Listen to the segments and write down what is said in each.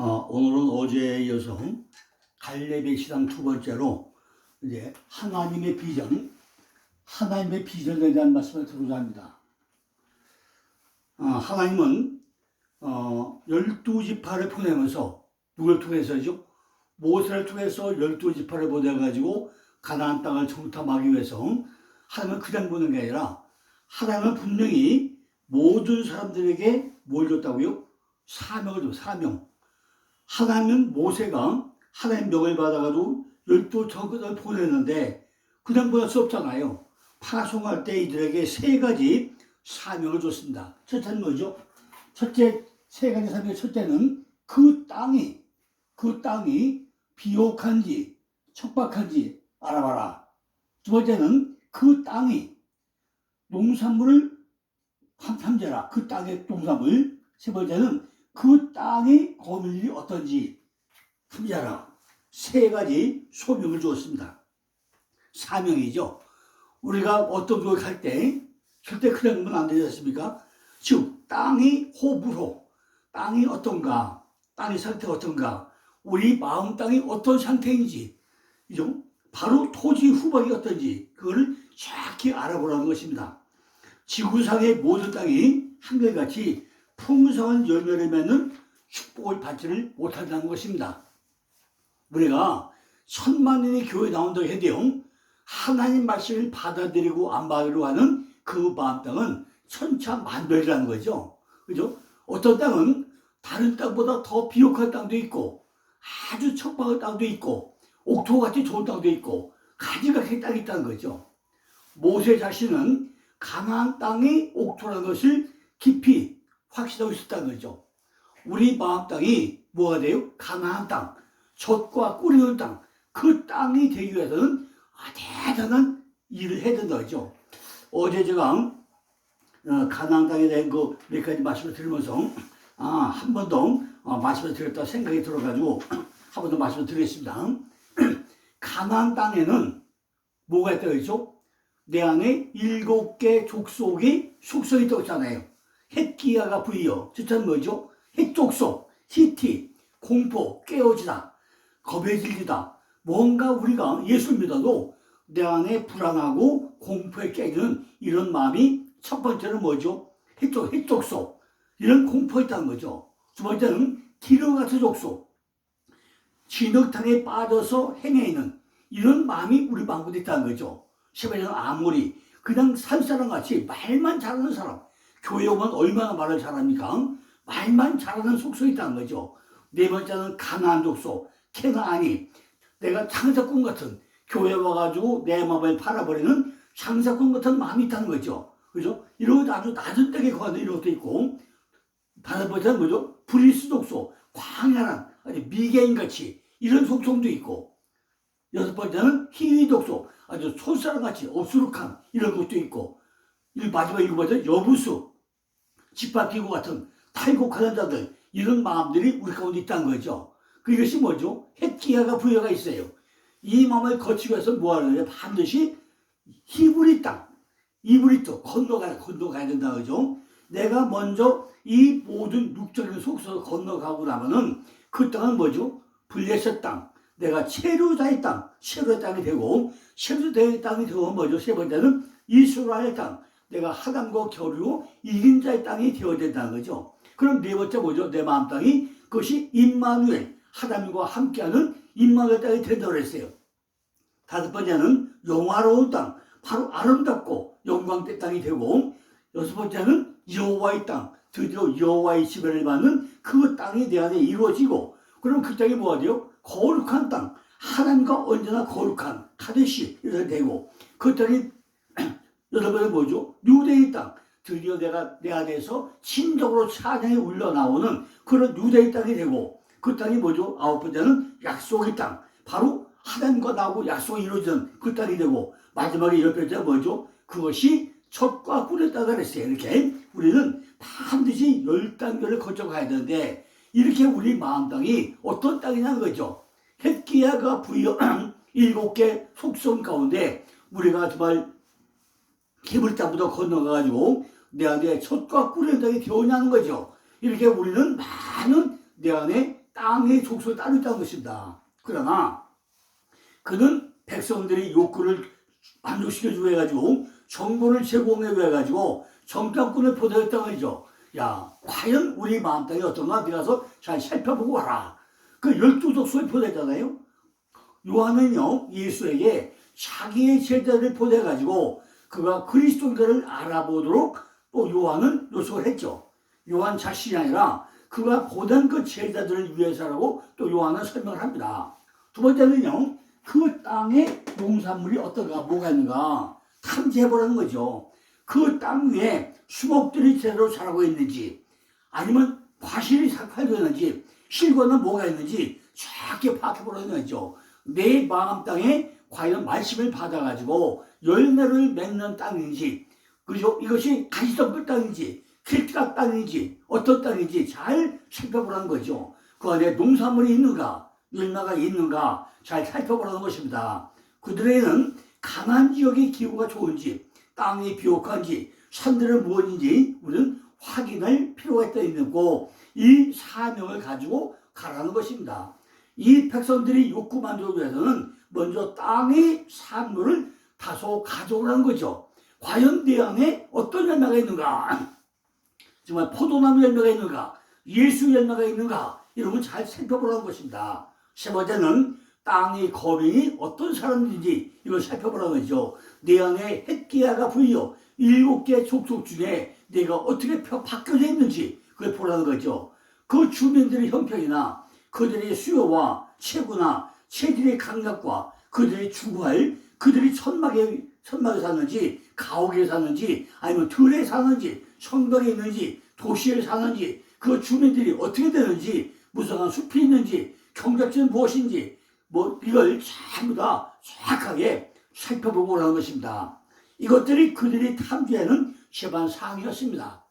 오늘은 어제에 이어서 갈렙의 시당 두 번째로 이제 하나님의 비전에 대한 말씀을 드리고자 합니다. 하나님은 12지파를 보내면서 누굴 통해서죠? 모세를 통해서 12지파를 보내가지고 가나안 땅을 정탐하기 위해서 하나님은 그냥 보낸 게 아니라 하나님은 분명히 모든 사람들에게 뭘 줬다고요? 사명을 줘, 사명. 하나님은 모세가 하나님 명을 받아가지고 12정권을 보냈는데 그냥 보낼 수 없잖아요. 파송할 때 이들에게 세 가지 사명을 줬습니다. 첫째는 뭐죠? 세 가지 사명. 첫째는 그 땅이 비옥한지 척박한지 알아봐라. 두 번째는 그 땅이 농산물을 탐재라. 그 땅의 농산물. 세 번째는 그 땅의 거물이 어떤지 탐지하라. 세 가지 소명을 주었습니다. 사명이죠. 우리가 어떤 교육을 할 때 절대 그냥 하면 안 되지 않습니까? 즉 땅이 호불호, 땅이 어떤가, 땅의 상태가 어떤가, 우리 마음 땅이 어떤 상태인지, 이죠? 바로 토지 후박이 어떤지 그걸 정확히 알아보라는 것입니다. 지구상의 모든 땅이 한결같이 풍성한 열매를 맺는 축복을 받지를 못한다는 것입니다. 우리가 1000만인의 교회에 나온다고 해도요, 하나님 말씀을 받아들이고 안 받으려고 하는 그 마음 땅은 천차만별이라는 거죠. 그죠? 어떤 땅은 다른 땅보다 더 비옥한 땅도 있고, 아주 척박한 땅도 있고, 옥토같이 좋은 땅도 있고, 가지각색 땅이 있다는 거죠. 모세 자신은 가나안 땅이 옥토라는 것을 깊이 확신하고 있었다는 거죠. 우리 마음 땅이 뭐가 돼요? 가나안 땅, 젖과 꿀이 흐르는 땅, 그 땅이 되기 위해서는 대단한 일을 해야 된다는 거죠. 어제 제가 가나안 땅에 대한 그 몇 가지 말씀을 드리면서 한 번 더 말씀을 드렸다 생각이 들어가지고 한 번 더 말씀을 드리겠습니다. 가나안 땅에는 뭐가 있다고 했죠? 내 안에 7개 족속이 속성이 있다고 했잖아요. 헷기야가 부이여. 첫째는 뭐죠? 헷족속, 히티, 공포, 깨어지다, 겁에 질리다. 뭔가 우리가 예수를 믿어도 내 안에 불안하고 공포에 깨지는 이런 마음이 첫 번째는 뭐죠? 헷족속. 이런 공포가 있다는 거죠. 두 번째는 기름 같은 족속. 진흙탕에 빠져서 헤매 있는 이런 마음이 우리 마음에 있다는 거죠. 세 번째는 아무리 그냥 산사람 같이 말만 잘하는 사람. 교회 오면 얼마나 말을 잘합니까? 말만 잘하는 속성이 있다는 거죠. 네 번째는 가나안 족속. 캐나안이 내가 창사꾼 같은 교회 와가지고 내 마음을 팔아버리는 창사꾼 같은 마음이 있다는 거죠. 그죠? 이런 것도 아주 낮은 땅에 거하는 이런 것도 있고, 다섯 번째는 뭐죠? 브리스 족속. 광활한 아주 미개인같이 이런 속성도 있고, 여섯 번째는 희위 족속. 아주 촌사람같이 어수룩한 이런 것도 있고, 마지막 일곱 번째는 여부수. 짓밟히고 같은 탈곡하는 자들, 이런 마음들이 우리 가운데 있다는 거죠. 그것이 뭐죠? 헷기야가 부여가 있어요. 이 마음을 거치기 위해서 뭐 하는 거예요? 반드시 히브리 땅, 이브리트 건너가야 된다 그죠? 내가 먼저 이 모든 육적인 속성을 건너가고 나면은 그 땅은 뭐죠? 블레셋 땅, 내가 체류자의 땅, 체류의 땅이 되고, 체류자의 땅이 되면 뭐죠? 세 번째는 이스라엘 땅, 내가 하나님과 겨루고 이긴 자의 땅이 되어야 된다는 거죠. 그럼 네 번째 뭐죠? 내 마음 땅이 그것이 임마누엘, 하나님과 함께하는 임마누엘 땅이 된다고 그랬어요. 다섯 번째는 영화로운 땅, 바로 아름답고 영광된 땅이 되고, 여섯 번째는 여호와의 땅, 드디어 여호와의 지배를 받는 그 땅이 내 안에 이루어지고, 그럼 그 땅이 뭐가 돼요? 거룩한 땅, 하나님과 언제나 거룩한 카데시 이렇게 되고, 그 땅이 여덟 번째 뭐죠? 유대의 땅, 드디어 내가 내 안에서 진정으로 찬양이 울려나오는 그런 유대의 땅이 되고, 그 땅이 뭐죠? 아홉 번째는 약속의 땅, 바로 하나님과 나하고 약속이 이루어지는 그 땅이 되고, 마지막에 열 번째가 뭐죠? 그것이 젖과 꿀의 땅이라 그랬어요. 이렇게 우리는 반드시 10단계를 거쳐가야 되는데, 이렇게 우리 마음 땅이 어떤 땅이냐는 거죠. 헷기야가 부여 7개 속성 가운데 우리가 정말 기물 땅부터 건너가가지고 내 안에 젖과 꿀의 땅이 되어냐는 거죠. 이렇게 우리는 많은 내 안에 땅의 족속을 따로 있다는 것입니다. 그러나 그는 백성들이 욕구를 만족시켜주고 해가지고 정보를 제공하고 해가지고 정탐꾼을 보내었다고 하죠. 야, 과연 우리 마음 땅이 어떤가? 들어가서 잘 살펴보고 와라. 그 12족속을 보냈잖아요. 요한은요, 예수에게 자기의 제자를 보내가지고 그가 그리스도인가를 알아보도록 또 요한은 요청을 했죠. 요한 자신이 아니라 그가 보낸 그 제자들을 위해서라고 또 요한은 설명을 합니다. 두 번째는요, 그 땅의 농산물이 어떤가, 뭐가 있는가 탐지해보라는 거죠. 그 땅 위에 수목들이 제대로 자라고 있는지, 아니면 과실이 살고 있는지, 실과는 뭐가 있는지 정확히 파악해보라는 거죠. 내 마음 땅에 과연 말씀을 받아가지고 열매를 맺는 땅인지, 그죠? 이것이 가시덤불 땅인지, 길가 땅인지, 어떤 땅인지 잘 살펴보라는 거죠. 그 안에 농산물이 있는가, 열매가 있는가 잘 살펴보라는 것입니다. 그들에는 강한 지역의 기후가 좋은지, 땅이 비옥한지, 산들은 무엇인지 우리는 확인할 필요가 있고 이 사명을 가지고 가라는 것입니다. 이 백성들이 욕구 만족을 위해서는 먼저 땅의 산물을 다소 가져오라는 거죠. 과연 내 안에 어떤 열매가 있는가, 정말 포도나무 열매가 있는가, 예수 열매가 있는가, 이런 걸 잘 살펴보라는 것입니다. 세 번째는 땅의 거민이 어떤 사람들인지 이걸 살펴보라는 거죠. 내 안에 헷기야가 부여 7개 족속 중에 내가 어떻게 바뀌어져 있는지 그걸 보라는 거죠. 그 주민들의 형편이나 그들의 수요와 체구나 체질의 감각과 그들이 추구할, 그들이 천막에 사는지 가옥에 사는지 아니면 들에 사는지 성벽에 있는지 도시에 사는지 그 주민들이 어떻게 되는지, 무성한 숲이 있는지 경작지는 무엇인지 이걸 전부 다 정확하게 살펴보고 오라는 것입니다. 이것들이 그들이 탐지하는 제반 사항이었습니다.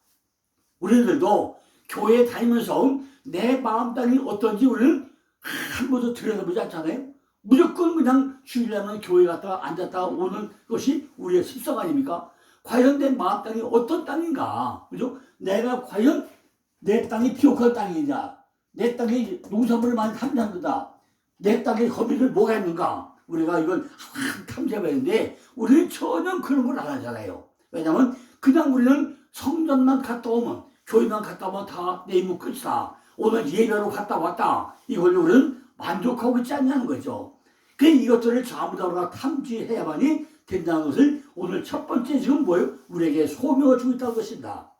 우리들도 교회에 다니면서 내 마음 땅이 어떤지 우리는 한 번도 들여다보지 않잖아요. 무조건 그냥 주일날은 교회 갔다가 앉았다가 오는 것이 우리의 습성 아닙니까? 과연 내 마음 땅이 어떤 땅인가? 그죠? 내가 과연 내 땅이 비옥한 땅이냐? 내 땅에 농산물을 많이 탐지한다. 내 땅에 거미들 뭐가 있는가? 우리가 이걸 탐지해봐야 되는데 우리는 전혀 그런 걸 안 하잖아요. 왜냐하면 그냥 우리는 성전만 갔다 오면, 교회만 갔다 오면 다 내 임무 끝이다. 오늘 예배로 갔다 왔다. 이걸로 우리는 만족하고 있지 않냐는 거죠. 그래서 이것들을 전부 다 우리가 탐지해야만이 된다는 것을 오늘 첫 번째 지금 우리에게 소명을 주고 있다는 것입니다.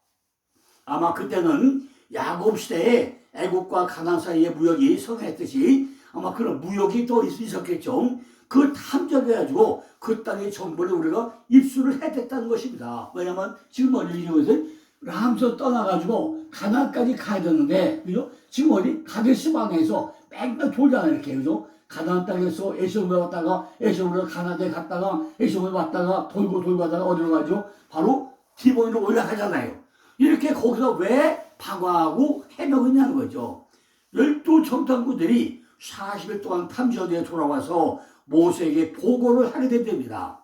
아마 그때는 야곱 시대에 애국과 가나안 사이의 무역이 성행했듯이 아마 그런 무역이 또 있었겠죠. 그 탐정해가지고 그 땅의 정보를 우리가 입수를 해댔다는 것입니다. 왜냐하면 지금 어디 이것은 람서 떠나가지고 가나안까지 가야 되는데, 그죠? 지금 어디 가데스 방에서 맨날 돌잖아요, 이렇게, 그죠? 가나안 땅에서 에스온에 왔다가 에스온으로 가나안에 갔다가 에스온에 왔다가 돌고 하다가 어디로 가죠? 바로 기본으로 올라가잖아요. 이렇게 거기서 왜 방황하고 헤매고 있냐는 거죠. 12정탐꾼들이 40일 동안 탐지어대에 돌아와서 모세에게 보고를 하게 됩니다.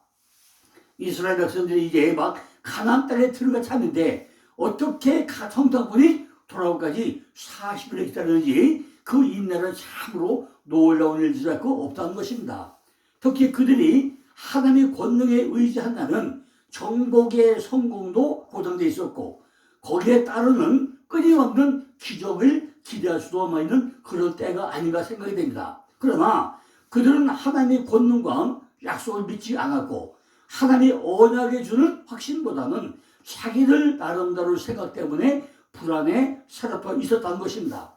이스라엘 백성들이 이제 막 가나안 땅에 들어가 찾는데 어떻게 정탐꾼이 돌아오기까지 40일을 기다리는지 그 인내는 참으로 놀라운 일이지 않고 없다는 것입니다. 특히 그들이 하나님의 권능에 의지한다면 정복의 성공도 보장되어 있었고 거기에 따르는 끊임없는 기적을 기대할 수도 있는 그런 때가 아닌가 생각이 됩니다. 그러나 그들은 하나님의 권능과 약속을 믿지 않았고 하나님의 언약에 주는 확신보다는 자기들 나름대로 생각 때문에 불안에 사로잡혀 있었다는 것입니다.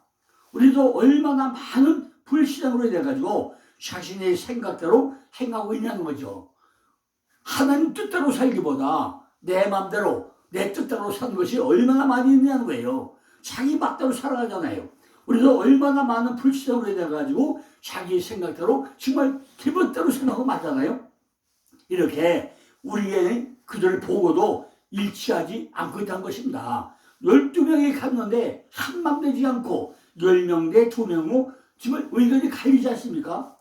우리도 얼마나 많은 불신앙으로 인해가지고 자신의 생각대로 행하고 있냐는 거죠. 하나님 뜻대로 살기보다 내 마음대로 내 뜻대로 사는 것이 얼마나 많이 있냐는 거예요. 자기 맛대로 살아가잖아요. 우리도 얼마나 많은 불신앙으로 인해가지고 자기 생각대로 정말 기본대로 생각하고 맞잖아요. 이렇게 우리의 그들을 보고도 일치하지 않고 있다는 것입니다. 12명이 갔는데 한 맘 되지 않고 10명 대 2명으로 지금 의견이 갈리지 않습니까?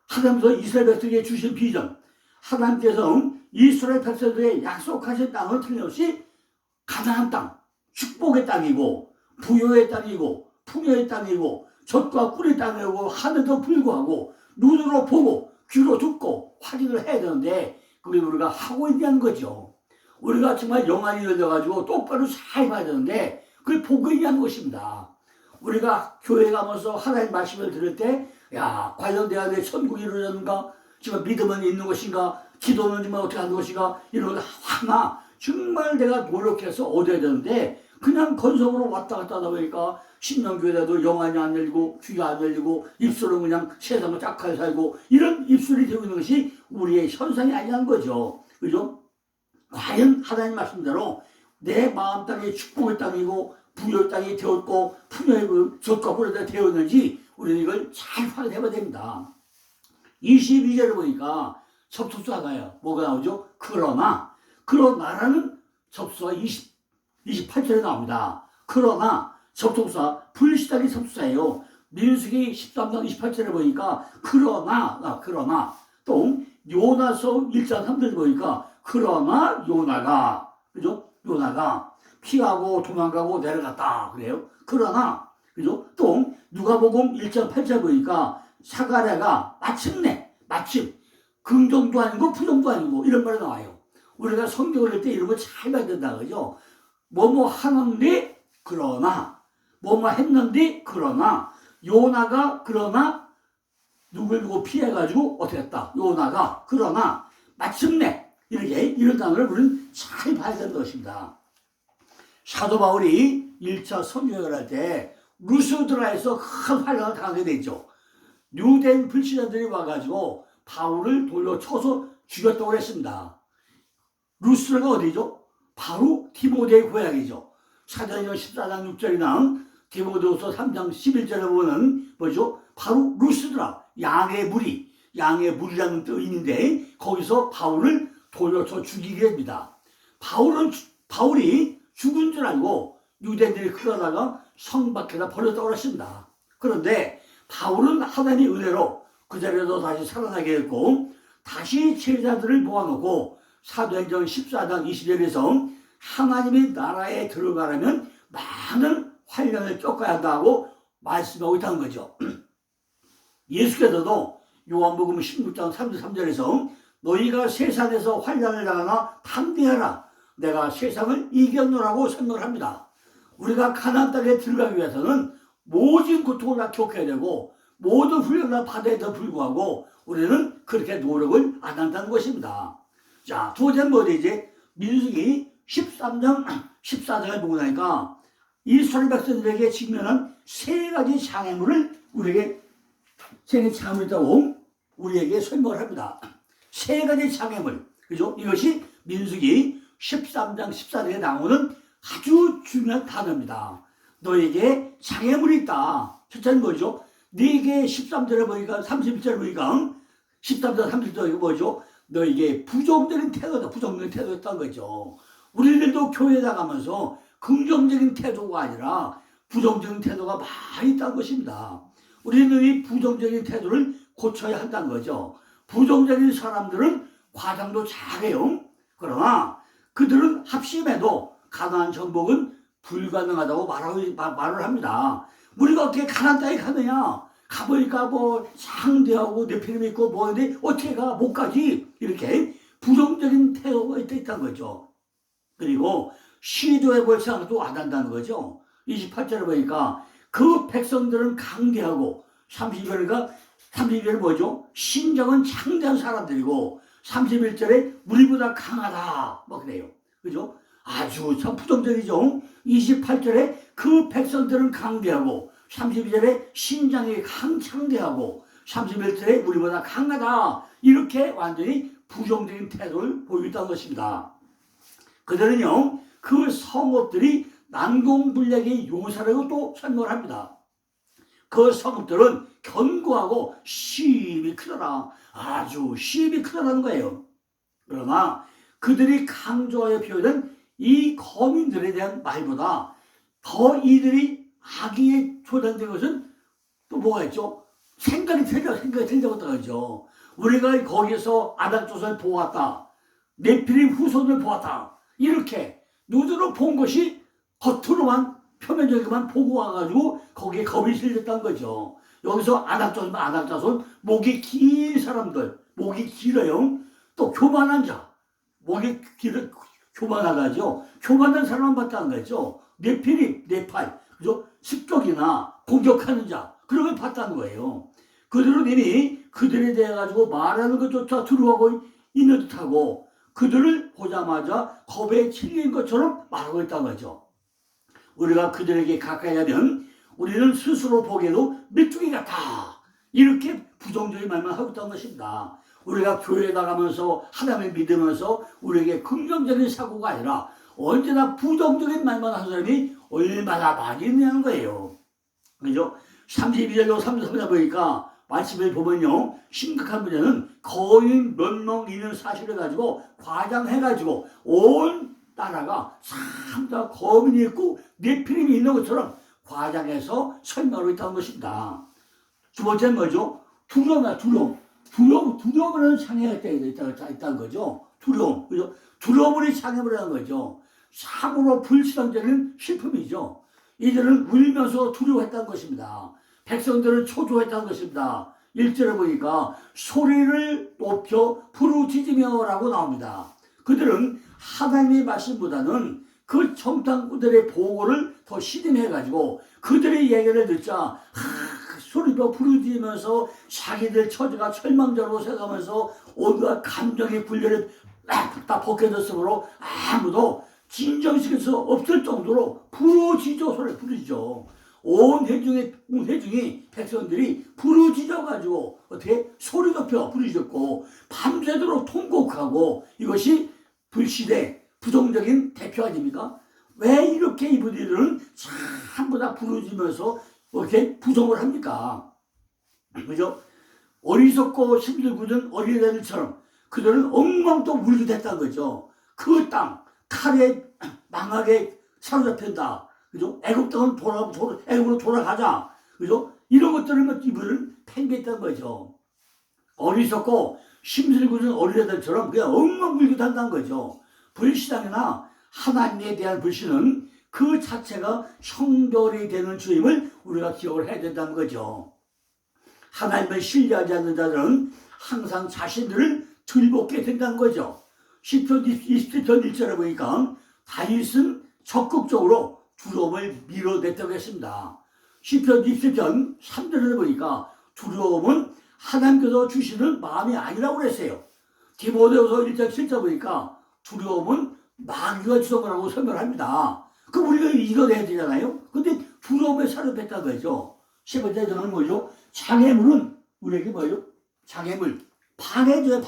하나님께서 이스라엘 백성에게 주신 비전, 하나님께서 이스라엘 백성들에게 약속하신 땅은 틀림없이 가나안 땅, 축복의 땅이고 부요의 땅이고 풍요의 땅이고 젖과 꿀의 땅이고 하늘도 불구하고 눈으로 보고 귀로 듣고 확인을 해야 되는데 그게 우리가 하고 있냐는 거죠. 우리가 정말 영안이 열려가지고 똑바로 잘 봐야 되는데 그걸 보고 있냐는 것입니다. 우리가 교회 가면서 하나님 말씀을 들을 때 야 과연 내가 내 천국이 이루어졌는가, 지금 믿음은 있는 것인가, 기도는 정말 어떻게 하는 것인가, 이런 거 하나 정말 내가 노력해서 얻어야 되는데 그냥 건성으로 왔다 갔다 하다 보니까 신명교회도 영안이 안 열리고 귀가 안 열리고 입술은 그냥 세상을 짝하게 살고 이런 입술이 되고 있는 것이 우리의 현상이 아니라는 거죠. 그죠? 과연 하나님 말씀대로 내 마음 땅이 축복의 땅이고 부여의 땅이 되었고 풍요의 젖과 꿀이 되었는지 우리는 이걸 잘 확인해봐야 됩니다. 22절을 보니까 접속사가 나와요. 뭐가 나오죠? 그러나라는 접속사가 28절에 나옵니다. 그러나 접속사 불시작이 접속사예요. 민수기 13장 28절에 보니까 그러나 또 요나서 1장 3절에 보니까 그러나 요나가, 그죠? 요나가 피하고 도망가고 내려갔다 그래요. 그러나, 그죠? 또 누가복음 1장 8절에 보니까 사가랴가 마침 긍정도 아니고 부정도 아니고 이런 말이 나와요. 우리가 성경을 낼 때 이런 거 잘 봐야 된다 그죠? 뭐뭐 하는데 그러나, 뭐뭐 했는데 그러나, 요나가 그러나 누굴 두고 피해가지고 어떻게 했다. 요나가 그러나 마침내 이렇게 이런 단어를 우리는 잘 봐야 되는 것입니다. 사도 바울이 1차 선교행을 할 때 루스드라에서 큰 환란을 당하게 되죠. 유대인 불신자들이 와가지고 바울을 돌려 쳐서 죽였다고 했습니다. 루스드라가 어디죠? 바로 디모데의 고향이죠. 사도행전 14장 6절이나 디모데후서 3장 11절에 보면 뭐죠? 바로 루스드라, 양의 무리라는 뜻인데 거기서 바울을 돌려서 죽이게 됩니다. 바울이 죽은 줄 알고 유대인들이 그러다가 성 밖에다 버렸다고 했습니다. 그런데 바울은 하나님의 은혜로 그 자리에서 다시 살아나게 됐고 다시 제자들을 모아놓고 사도행전 14장 20절에서 하나님의 나라에 들어가려면 많은 환난을 겪어야 한다고 말씀하고 있다는 거죠. 예수께서도 요한복음 16장 33절에서 너희가 세상에서 환난을 당하나 담대하라 내가 세상을 이겼노라고 설명을 합니다. 우리가 가나안 땅에 들어가기 위해서는 모든 고통을 다 겪어야 되고 모든 훈련을 다 받아야 돼 불구하고 우리는 그렇게 노력을 안 한다는 것입니다. 자, 두 번째는 뭐지? 민수기 13장 14절을 보고 나니까 이스라엘 백성들에게 직면한 세 가지 장애물을 우리에게 있다고 우리에게 설명을 합니다. 세 가지 장애물, 그죠? 이것이 민수기 13장 14절에 나오는 아주 중요한 단어입니다. 너에게 장애물이 있다. 첫째는 뭐죠? 네게 13절에 보니까 31절에 보니까 13절 30절에 뭐죠? 너에게 부정적인 태도다. 부정적인 태도였다는 거죠. 우리들도 교회 나가면서 긍정적인 태도가 아니라 부정적인 태도가 많이 있다는 것입니다. 우리는 이 부정적인 태도를 고쳐야 한다는 거죠. 부정적인 사람들은 과장도 잘해요. 그러나 그들은 합심해도 가나안 정복은 불가능하다고 말을 합니다. 우리가 어떻게 가나안 땅에 가느냐? 가보니까 뭐 상대하고 네피림 있고 뭐인데 어떻게 가? 못 가지. 이렇게 부정적인 태도가 있다는 거죠. 그리고 시도해볼 생각도 안 한다는 거죠. 28절에 보니까 그 백성들은 강대하고 30절은 뭐죠? 신정은 창대한 사람들이고 31절에 우리보다 강하다 뭐 그래요. 그죠? 아주 참 부정적이죠. 28절에 그 백성들은 강대하고 32절에 신장이 창대하고 31절에 우리보다 강하다 이렇게 완전히 부정적인 태도를 보이고 있다는 것입니다. 그들은요 그 성읍들이 난공불락의 요새라고 또 설명을 합니다. 그 성읍들은 견고하고 심이 크더라. 아주 심이 크다는 거예요. 그러나 그들이 강조하여 표현한 이 거민들에 대한 말보다 더 이들이 악의에 조장된 것은 또 뭐가 있죠? 생각이 들려고 하죠. 우리가 거기에서 아낙조선을 보았다. 네피림 후손을 보았다. 이렇게 눈으로 본 것이 겉으로만 표면적으로만 보고 와가지고 거기에 겁이 실렸다는 거죠. 여기서 안악자손, 목이 긴 사람들, 목이 길어요. 또 교만한 자, 목이 교만하다죠. 교만한 사람만 봤다는 거죠. 네팔, 그죠? 습격이나 공격하는 자, 그런 걸 봤다는 거예요. 그들은 이미 그들에 대해 가지고 말하는 것조차 두려워하고 있는 듯하고 그들을 보자마자 겁에 질린 것처럼 말하고 있다는 거죠. 우리가 그들에게 가까이 하면 우리는 스스로 보기에도 메뚜기 같아. 이렇게 부정적인 말만 하고 있다는 것입니다. 우리가 교회에 나가면서 하나님을 믿으면서 우리에게 긍정적인 사고가 아니라 언제나 부정적인 말만 하는 사람이 얼마나 많이 있냐는 거예요. 그죠? 32절로 33절 보니까 말씀을 보면요, 심각한 문제는 거의 몇 명 있는 사실을 가지고 과장해가지고 온 나라가 참 다 거민이 있고 네피림이 있는 것처럼 과장해서 설명하고 있다는 것입니다. 두 번째는 뭐죠? 두려움이라는 장애가 있다는 거죠. 두려움. 그죠? 두려움으로 장애를 하는 거죠. 사고로 불신앙적인 실품이죠. 이들은 울면서 두려워했다는 것입니다. 백성들은 초조했다는 것입니다. 1절에 보니까 소리를 높여 부르짖으며 라고 나옵니다. 그들은 하나님의 말씀보다는 그 정탐꾼들의 보고를 더 신임해가지고 그들의 얘기를 듣자 소리로 부르짖으면서 자기들 처지가 철망자로 생각하면서 온갖 감정의 군련을 다 벗겨졌으므로 아무도 진정시킬 수 없을 정도로 부르짖어 소리를 부르짖어. 온 회중이 백성들이 부르짖어가지고 어떻게 소리 높여 부르짖었고 밤새도록 통곡하고 이것이 불시대 부정적인 대표 아닙니까? 왜 이렇게 이분들은 전부 다 부르짖으면서 이렇게 부정을 합니까? 그죠? 어리석고 힘들고는 어린애들처럼 그들은 엉망도 울게 됐다는 거죠. 그 땅 칼에 망하게 사로잡힌다. 그죠? 애굽 땅은 애굽으로 돌아가자. 그죠? 이런 것들을 이분은 팽개했다는 거죠. 어리석고 힘들고는 어린애들처럼 그냥 엉망물고 한다는 거죠. 불신앙이나 하나님에 대한 불신은 그 자체가 형벌이 되는 주임을 우리가 기억을 해야 된다는 거죠. 하나님을 신뢰하지 않는 자들은 항상 자신들을 들볶게 된다는 거죠. 시편 27편 1절에 보니까 다윗은 적극적으로 두려움을 밀어냈다고 했습니다. 시편 27편 3절에 보니까 두려움은 하나님께서 주시는 마음이 아니라고 그랬어요. 디모데후서 1장 7절 보니까 두려움은 마귀가 주는 거라고 설명합니다. 그럼 우리가 이겨내야 되잖아요. 근데 두려움에 사로잡혔다는 거죠. 세 번째는 뭐죠? 장애물은 우리에게 뭐죠? 장애물. 반해줘요.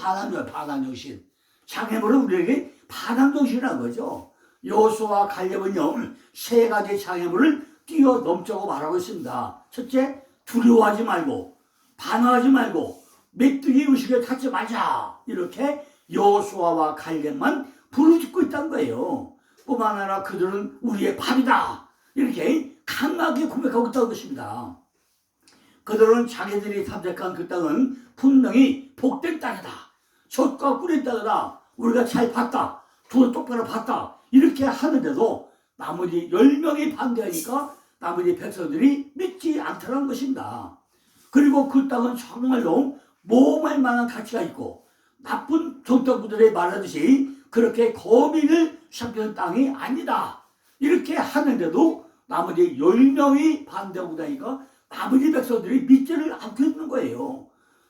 반항정신. 장애물은 우리에게 반항정신이라는 거죠. 여호수아와 갈렙은요, 세 가지 장애물을 뛰어넘자고 말하고 있습니다. 첫째, 두려워하지 말고, 반항하지 말고, 메뚜기 의식에 탔지 말자. 이렇게 여호수아와 갈렙만 부르짖고 있다는 거예요. 뿐만 아니라 그들은 우리의 밥이다. 이렇게 강하게 고백하고 있다는 것입니다. 그들은 자기들이 탐색한 그 땅은 분명히 복된 땅이다. 젖과 꿀의 땅이다. 우리가 잘 봤다. 두 똑바로 봤다. 이렇게 하는데도 나머지 10명이 반대하니까 나머지 백성들이 믿지 않더라는 것입니다. 그리고 그 땅은 정말로 모험할 만한 가치가 있고 나쁜 정탐꾼들의 말하듯이 그렇게 거민을 삼키는 땅이 아니다. 이렇게 하는데도 나머지 10명이 반대하고 다니까 나머지 백성들이 믿지를 않고 있는 거예요.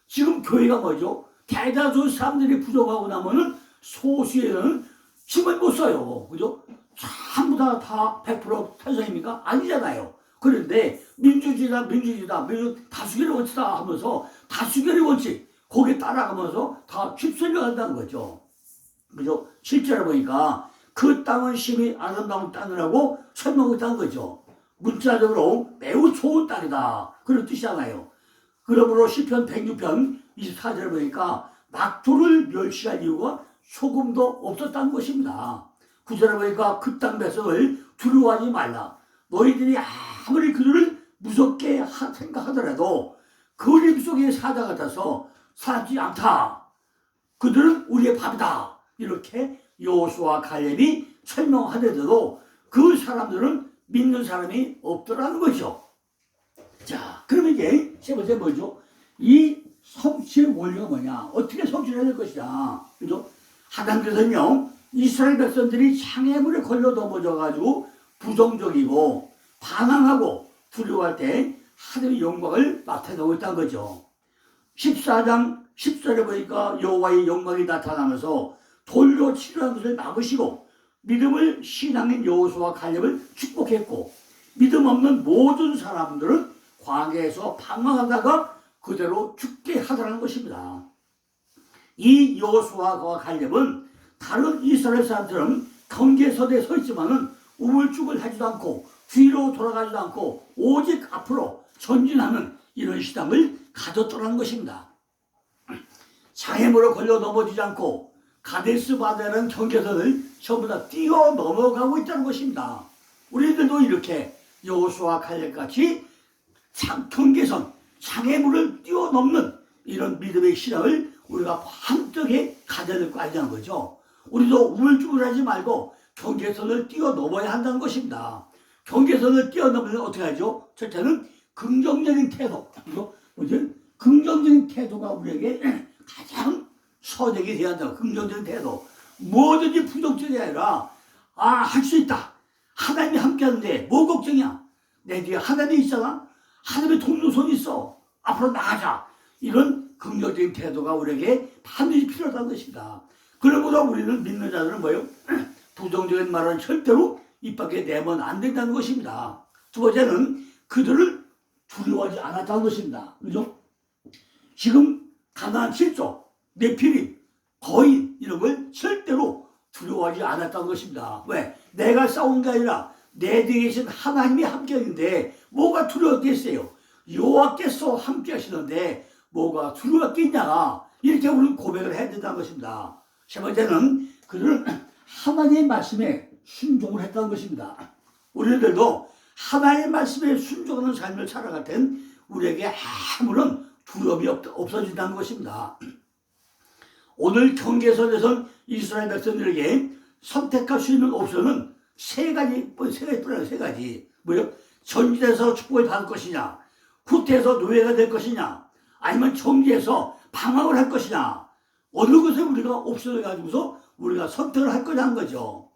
지금 교회가 뭐죠? 대다수 사람들이 부정하고 나면은 소수에는 힘을 못 써요. 그죠? 전부 다 100% 찬성입니까? 아니잖아요. 그런데 민주주의다, 다수결의 원칙이다 하면서 다수결의 원칙, 거기에 따라가면서 다 휩쓸려 간다는 거죠. 그죠? 실제로 보니까 그 땅은 심히 아름다운 땅이라고 설명하고 있다는 거죠. 문자적으로 매우 좋은 땅이다. 그런 뜻이잖아요. 그러므로 시편 106편 24절을 보니까 낙토를 멸시할 이유가 소금도 없었다는 것입니다. 9절에 보니까 그 땅 백성을 두려워하지 말라. 너희들이 아무리 그들을 무섭게 생각하더라도 그림 속의 사자 같아서 살지 않다. 그들은 우리의 밥이다. 이렇게 여호수아와 갈렙이 설명하더라도 그 사람들은 믿는 사람이 없더라는 거죠. 자, 그러면 이제 세 번째 뭐죠? 이 성취의 원리가 뭐냐? 어떻게 성취를 해야 될 것이냐? 그죠? 하나님께서는요, 이스라엘 백성들이 장애물에 걸려 넘어져가지고 부정적이고 반항하고 두려워할 때 하나님의 영광을 나타내고 있다는 거죠. 14장 10절에 보니까 여호와의 영광이 나타나면서 돌로 치료한 것을 막으시고 믿음을 신앙인 여호수아와 갈렙을 축복했고 믿음 없는 모든 사람들은 광야에서 방황하다가 그대로 죽게 하더라는 것입니다. 이 여호수아와 갈렙은 다른 이스라엘 사람처럼 경계선에 서 있지만은 우물쭈물 하지도 않고 뒤로 돌아가지도 않고 오직 앞으로 전진하는 이런 시담을 가졌더라는 것입니다. 장애물에 걸려 넘어지지 않고 가데스 바네라는 경계선을 전부 다 뛰어 넘어가고 있다는 것입니다. 우리들도 이렇게 여호수아 갈렙같이 경계선, 장애물을 뛰어넘는 이런 믿음의 신앙을 우리가 함께 가져야 될 거 아니냐는 거죠. 우리도 우물쭈물하지 말고 경계선을 뛰어넘어야 한다는 것입니다. 경계선을 뛰어넘으면 어떻게 하죠? 첫째는 긍정적인 태도. 뭐지? 긍정적인 태도가 우리에게 가장 선행이 돼야 한다. 긍정적인 태도. 뭐든지 부정적이 아니라 할 수 있다. 하나님이 함께하는데 뭐 걱정이야? 내 뒤에 하나님이 있잖아. 하나님의 돕는 손이 있어. 앞으로 나가자. 이런 긍정적인 태도가 우리에게 반드시 필요하다는 것입니다. 그러므로 우리는 믿는 자들은 뭐예요? 부정적인 말은 절대로 입 밖에 내면 안 된다는 것입니다. 두 번째는 그들을 두려워하지 않았다는 것입니다. 그죠? 지금 가나안 칠족, 네피림, 거인 이런 걸 절대로 두려워하지 않았다는 것입니다. 왜? 내가 싸운 게 아니라 내 뒤에 계신 하나님이 함께 하는데 뭐가 두려웠겠어요? 여호와께서 함께 하시는데 뭐가 두려웠겠냐? 이렇게 우리는 고백을 해야 된다는 것입니다. 세 번째는 그들은 하나님의 말씀에 순종을 했다는 것입니다. 우리들도 하나님의 말씀에 순종하는 삶을 살아갈 땐 우리에게 아무런 두려움이 없어진다는 것입니다. 오늘 경계선에선 이스라엘 백성들에게 선택할 수 있는 옵션은 세 가지 뿐이에요. 세 가지. 뭐요? 전진해서 축복을 받을 것이냐, 후퇴해서 노예가 될 것이냐, 아니면 정지해서 방황을 할 것이냐. 어느 것에 우리가 옵션을 가지고서 우리가 선택을 할 거냐는 거죠.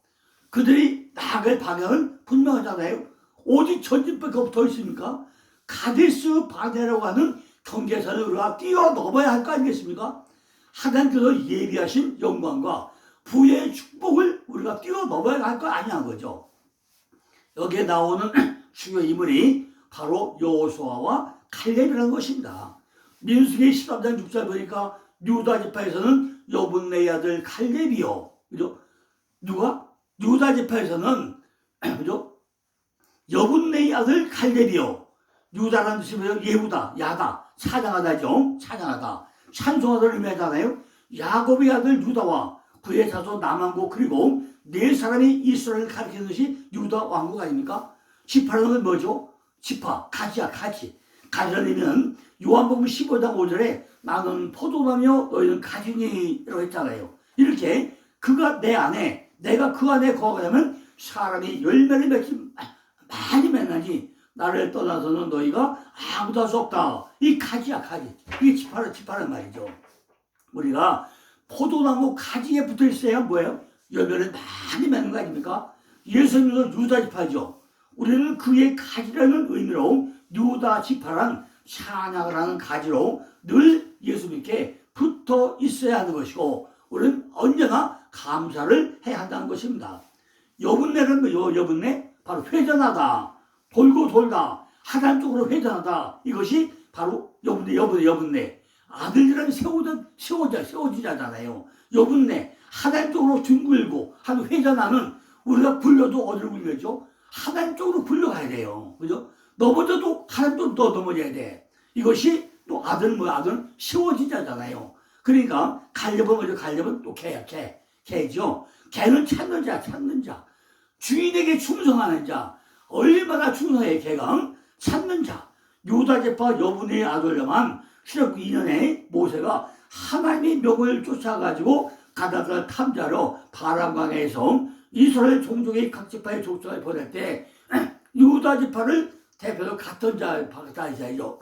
그들이 나아갈 방향은 분명하잖아요. 오직 전진밖에 더 있습니까? 가데스 바네라고 하는 경계선을 우리가 뛰어넘어야 할 거 아니겠습니까? 하나님께서 예비하신 영광과 부의 축복을 우리가 뛰어넘어야 할 거 아니냐는 거죠. 여기에 나오는 주요 인물이 바로 여호수아와 갈렙이라는 것입니다. 민수기 13장 6절 보니까 유다 지파에서는 여분네 아들 갈렙이요. 그죠? 누가? 유다 지파에서는 그죠? 여분네 아들 갈렙이요. 유다라는 뜻이 뭐예요? 예후다, 야다, 찬양하다죠. 찬양하다. 찬송하다를 의미하잖아요. 야곱의 아들 유다와 그의 자손 남왕국 그리고 네 사람이 이스라엘을 가리키는 것이 유다 왕국 아닙니까? 지파라는 건 뭐죠? 지파, 가지야, 가지. 가지라는 의미는 요한복음 15장 5절에 나는 포도나며 너희는 가지니라고 했잖아요. 이렇게 그가 내 안에, 내가 그 안에 거하면 사람이 열매를 맺지 많이 맺나니 나를 떠나서는 너희가 아무도 할 수 없다. 이 가지야, 가지. 이게 지파란 말이죠. 우리가 포도나무 가지에 붙어 있어야 뭐예요? 열매를 많이 맺는 거 아닙니까? 예수님도 유다 지파죠. 우리는 그의 가지라는 의미로 유다 지파란 찬양을 하는 가지로 늘 예수님께 붙어 있어야 하는 것이고 우리는 언제나 감사를 해야 한다는 것입니다. 여분내는 뭐요? 여분내? 바로 회전하다. 돌고 돌다. 하나님 쪽으로 회전하다. 이것이 바로 여분내. 아들이라는 세워지잖아요. 여분내. 하나님 쪽으로 둥글고 한 회전하는 우리가 굴려도 어디로 굴려죠? 하나님 쪽으로 굴려가야 돼요. 그죠? 넘어져도 하나님 쪽으로 더 넘어져야 돼. 이것이 또 아들은 세워지잖아요. 그러니까 갈렙은 또 개죠. 개는 찾는 자. 주인에게 충성하는 자. 얼마나 충성해 개가 찾는 자. 유다 지파 여분의 아들만 출애굽 2년에 모세가 하나님의 명을 쫓아가지고 가나안을 탐지하러 바람강에서 이스라엘 종족의 각 지파의 족속을 보낼 때 유다 지파를 대표로 갔던 자이죠.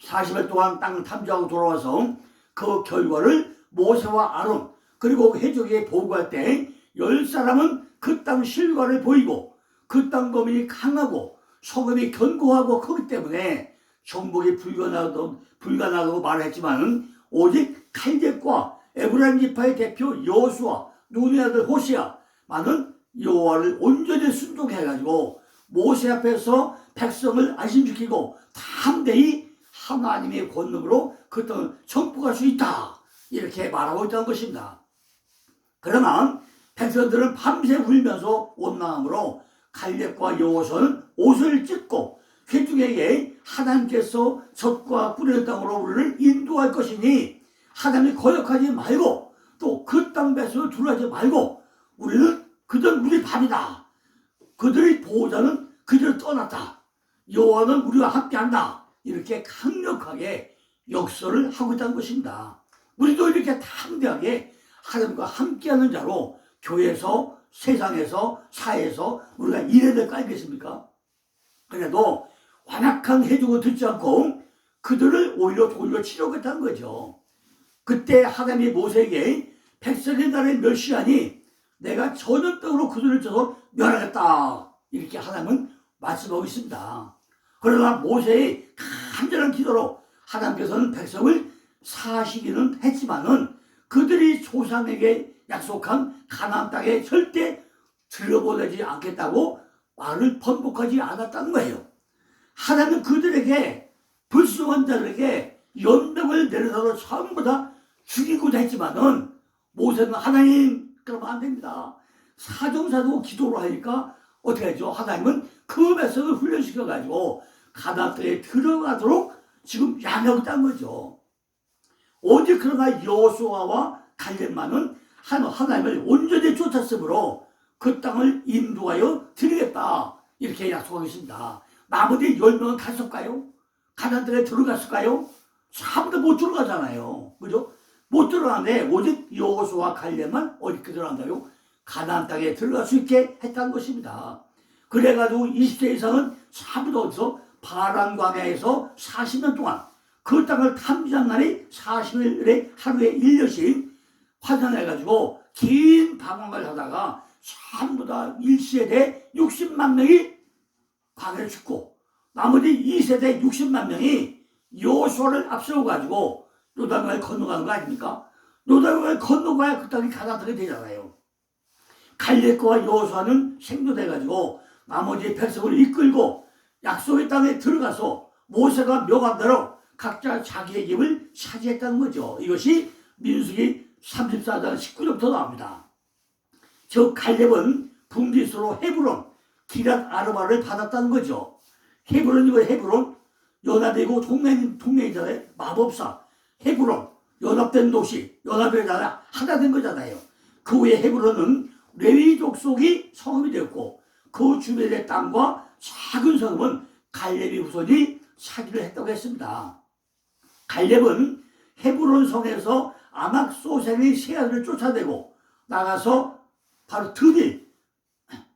40일 동안 땅 탐지하고 돌아와서 그 결과를 모세와 아론 그리고 회족에게 보고할 때 10사람은 그 땅 실과를 보이고 그 땅 범인이 강하고 소금이 견고하고 크기 때문에 정복이 불가능하다고 말했지만 오직 칼렙과 에브라임 지파의 대표 여호수아 눈의 아들 호시아만은 여호와를 온전히 순종해가지고 모세 앞에서 백성을 안심시키고 담대히 하나님의 권능으로 그 땅을 정복할 수 있다 이렇게 말하고 있다는 것입니다. 그러나 백성들은 밤새 울면서 원망함으로 칼렙과 여호수아는 옷을 찢고 회중에게 하나님께서 젖과 꿀의 땅으로 우리를 인도할 것이니 하나님이 거역하지 말고 또 그 땅 백성을 두려워하지 말고 우리는 그들 우리 밥이다. 그들의 보호자는 그들을 떠났다. 여호와는 우리와 함께한다. 이렇게 강력하게 역설을 하고 있다는 것입니다. 우리도 이렇게 담대하게 하나님과 함께하는 자로 교회에서 세상에서 사회에서 우리가 일해야 될 거 아니겠습니까? 그래도 완악한 해중을 듣지 않고 그들을 오히려 돌려 치려겠다는 거죠. 그때 하나님이 모세에게 백성의 나라를 멸시하니 내가 전염병으로 그들을 쳐서 멸하겠다 이렇게 하나님은 말씀하고 있습니다. 그러나 모세의 간절한 기도로 하나님께서는 백성을 사시기는 했지만은 그들이 조상에게 약속한 가나안 땅에 절대 들여보내지 않겠다고 말을 번복하지 않았다는 거예요. 하나님은 그들에게 불순한 자들에게 연병을 내려서 전부 다 죽이고자 했지만은 모세는 하나님 그러면 안 됩니다. 사정사도 기도를 하니까 어떻게 하죠? 하나님은 그 백성을 훈련시켜가지고 가나안 땅에 들어가도록 지금 양하고 있다는 거죠. 오직 그러나 여호수아와 갈렙만은 하나님을 온전히 쫓았으므로 그 땅을 인도하여 드리겠다 이렇게 약속하겠습니다. 나머지 10명은 갔을까요? 가나안 땅에 들어갔을까요? 아무도 못 들어가잖아요. 그죠? 못 들어가는데 오직 여호수아와 갈렙만 어디까지 들어간다요? 가나안 땅에 들어갈 수 있게 했다는 것입니다. 그래가지고 20세 이상은 전부 어디서 바란 광야에서 40년 동안 그 땅을 탐지한 날이 40일에 하루에 1년씩 환산해가지고 긴 방황을 하다가 전부 다 1세대 60만 명이 광야를 죽고 나머지 2세대 60만 명이 여호수아를 앞세워가지고 요단강을 건너가는 거 아닙니까? 요단강을 건너가야 그 땅이 가나안 땅이 되잖아요. 갈렙과 여호수아는 생존해가지고 나머지 백성을 이끌고 약속의 땅에 들어가서 모세가 명한 대로 각자 자기의 집을 차지했다는 거죠. 이것이 민수기 34장 19절부터 나옵니다. 즉 갈렙은 분깃으로 헤브론, 기랏 아르바를 받았다는 거죠. 헤브론이고 헤브론 연합되고 동맹이잖아요. 마법사 헤브론 연합된 도시 연합의 나라 하나 된 거잖아요. 그 후에 헤브론은 레위 족속이 성읍이 되었고 그 주변의 땅과 작은 성읍은 갈렙의 후손이 차지를 했다고 했습니다. 갈렙은 헤브론 성에서 아낙소생의 세 아들을 쫓아내고 나가서 바로 드빌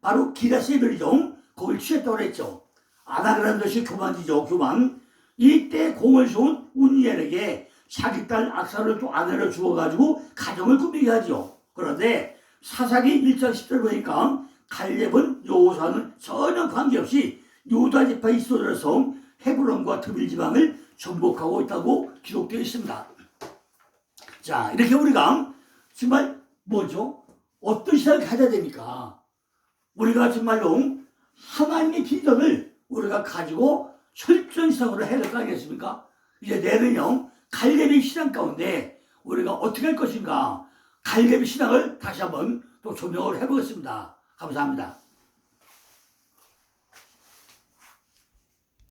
바로 기라세벨이죠. 거길 취했다고 했죠. 아낙이라는 것이 교만지죠. 교만. 이때 공을 세운 운니엘에게 자기 딸 악사를 또 아내를 주어가지고 가정을 꾸미게 하죠. 그런데 사사기 1장 10절 보니까 갈렙은 여호수아는 전혀 관계없이 유다 지파에 있어서 헤브론과 드빌 지방을 정복하고 있다고 기록되어 있습니다. 자, 이렇게 우리가 정말 뭐죠? 어떤 신앙을 가져야 됩니까? 우리가 정말로 하나님의 비전을 우리가 가지고 철저한 신앙으로 해야 될 거 아니겠습니까? 이제 내일은요, 갈렙의 신앙 가운데 우리가 어떻게 할 것인가? 갈렙의 신앙을 다시 한번 또 조명을 해보겠습니다. 감사합니다.